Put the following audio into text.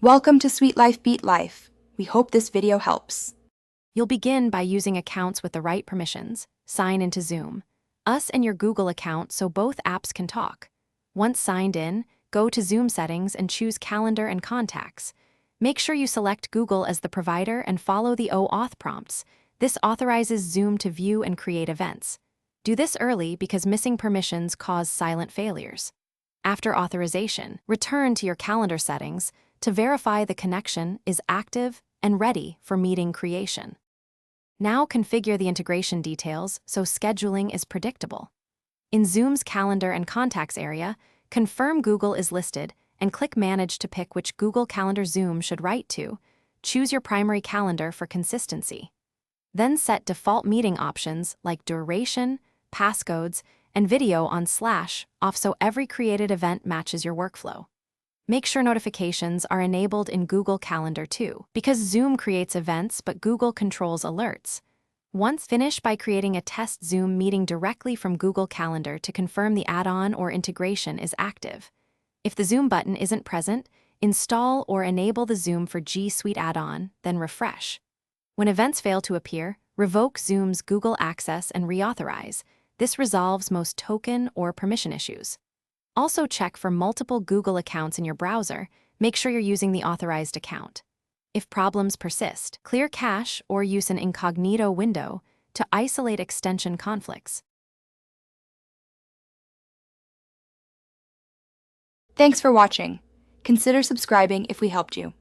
Welcome to Sweet Life Beat Life. We hope this video helps. You'll begin by using accounts with the right permissions. Sign into Zoom. Us and your Google account so both apps can talk. Once signed in, go to Zoom settings and choose Calendar and Contacts. Make sure you select Google as the provider and follow the OAuth prompts. This authorizes Zoom to view and create events. Do this early because missing permissions cause silent failures. After authorization, return to your calendar settings to verify the connection is active and ready for meeting creation. Now configure the integration details so scheduling is predictable. In Zoom's Calendar and Contacts area, confirm Google is listed and click Manage to pick which Google Calendar Zoom should write to. Choose your primary calendar for consistency. Then set default meeting options like duration, passcodes, and video on /off so every created event matches your workflow. Make sure notifications are enabled in Google Calendar too, because Zoom creates events but Google controls alerts. Once finish by creating a test Zoom meeting directly from Google Calendar to confirm the add-on or integration is active. If the Zoom button isn't present, install or enable the Zoom for G Suite add-on, then refresh. When events fail to appear, revoke Zoom's Google access and reauthorize. This resolves most token or permission issues. Also check for multiple Google accounts in your browser. Make sure you're using the authorized account. If problems persist, clear cache or use an incognito window to isolate extension conflicts. Thanks for watching. Consider subscribing if we helped you.